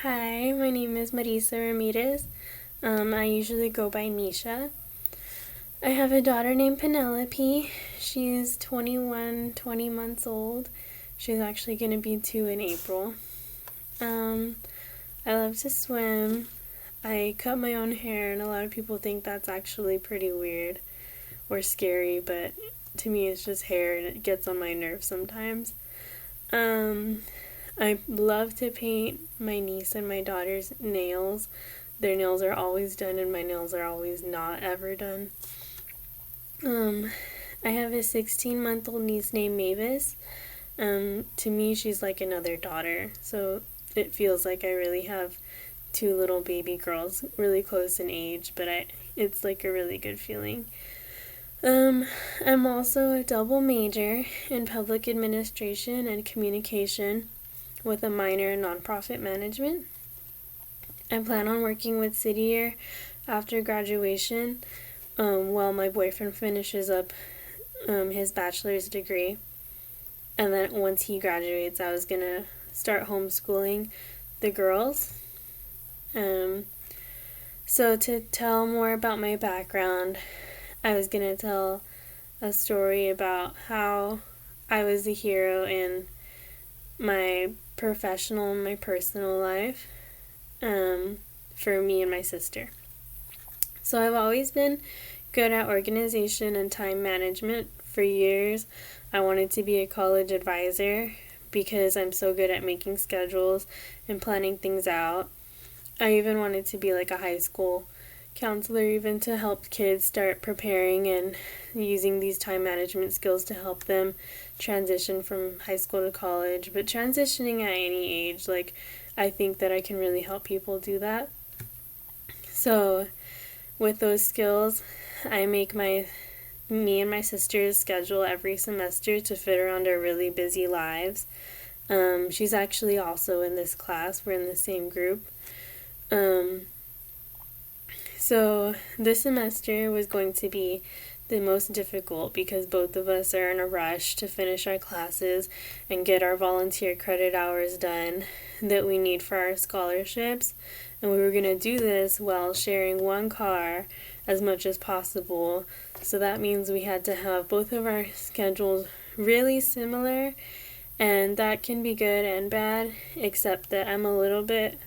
Hi, my name is Marisa Ramirez. I usually go by Misha. I have a daughter named Penelope. She's 21, 20 months old. She's actually going to be 2 in April. Um, I love to swim. I cut my own hair, and a lot of people think that's actually pretty weird or scary, but to me, it's just hair and it gets on my nerves sometimes. Um, I love to paint my niece and my daughter's nails. Their nails are always done, and my nails are always not ever done. Um, I have a 16-month-old niece named Mavis. To me, she's like another daughter, so it feels like I really have two little baby girls, really close in age, but it's like a really good feeling. Um, I'm also a double major in public administration and communication with a minor in nonprofit management. I plan on working with City Year after graduation while my boyfriend finishes up his bachelor's degree. And then once he graduates, I was going to start homeschooling the girls. Um, so, to tell more about my background, I was going to tell a story about how I was a hero in my professional and my personal life for me and my sister. So I've always been good at organization and time management. For years, I wanted to be a college advisor because I'm so good at making schedules and planning things out. I even wanted to be like a high school counselor, even to help kids start preparing and using these time management skills to help them transition from high school to college. But transitioning at any age, like, I think that I can really help people do that. So with those skills, I make me and my sister's schedule every semester to fit around our really busy lives. She's actually also in this class. We're in the same group. So this semester was going to be the most difficult because both of us are in a rush to finish our classes and get our volunteer credit hours done that we need for our scholarships. And we were going to do this while sharing one car as much as possible. So that means we had to have both of our schedules really similar, and that can be good and bad, except that I'm a little bit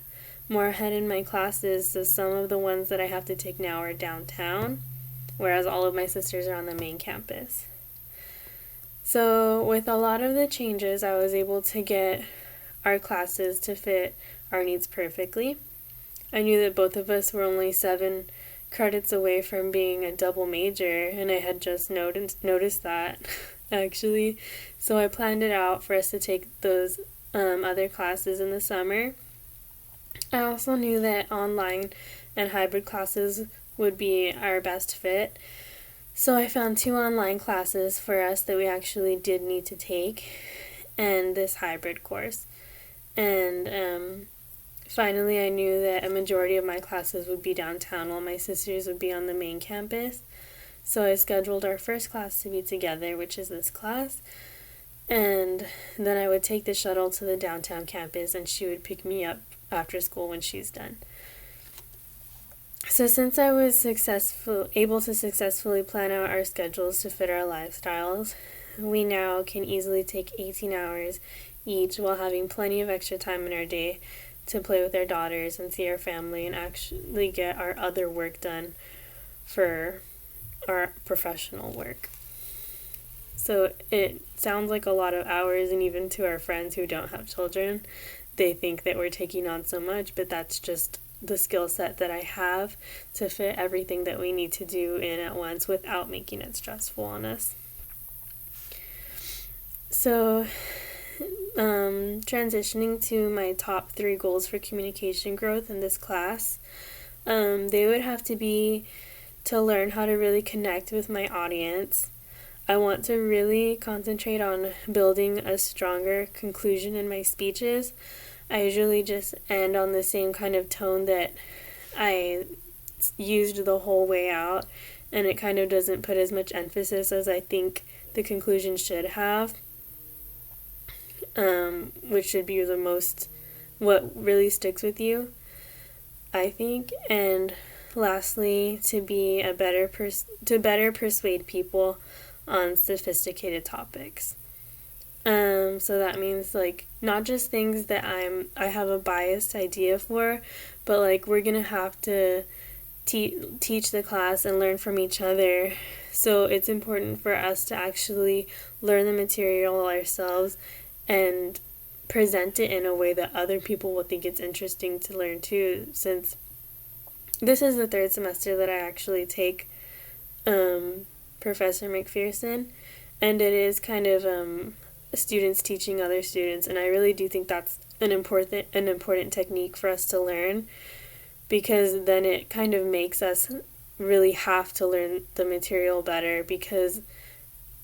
more ahead in my classes, so some of the ones that I have to take now are downtown, whereas all of my sisters are on the main campus. So with a lot of the changes, I was able to get our classes to fit our needs perfectly. I knew that both of us were only 7 credits away from being a double major, and I had just noticed that, actually. So I planned it out for us to take those other classes in the summer. I also knew that online and hybrid classes would be our best fit. So I found 2 online classes for us that we actually did need to take, and this hybrid course. And finally, I knew that a majority of my classes would be downtown while my sisters would be on the main campus. So I scheduled our first class to be together, which is this class. And then I would take the shuttle to the downtown campus, and she would pick me up after school when she's done. So since I was able to successfully plan out our schedules to fit our lifestyles, we now can easily take 18 hours each while having plenty of extra time in our day to play with our daughters and see our family and actually get our other work done for our professional work. So it sounds like a lot of hours, and even to our friends who don't have children, they think that we're taking on so much, but that's just the skill set that I have to fit everything that we need to do in at once without making it stressful on us. So, transitioning to my top 3 goals for communication growth in this class, they would have to be to learn how to really connect with my audience. I want to really concentrate on building a stronger conclusion in my speeches. I usually just end on the same kind of tone that I used the whole way out, and it kind of doesn't put as much emphasis as I think the conclusion should have, which should be the most what really sticks with you, I think. And lastly, to be a to better persuade people on sophisticated topics. So that means like not just things that I have a biased idea for, but like we're gonna have to teach the class and learn from each other. So it's important for us to actually learn the material ourselves and present it in a way that other people will think it's interesting to learn too, since this is the third semester that I actually take Professor McPherson, and it is kind of students teaching other students, and I really do think that's an important technique for us to learn, because then it kind of makes us really have to learn the material better, because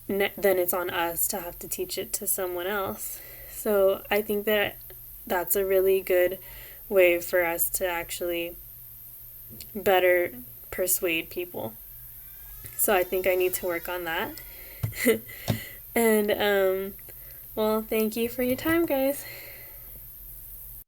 then it's on us to have to teach it to someone else. So I think that that's a really good way for us to actually better persuade people. So I think I need to work on that. And well, thank you for your time, guys.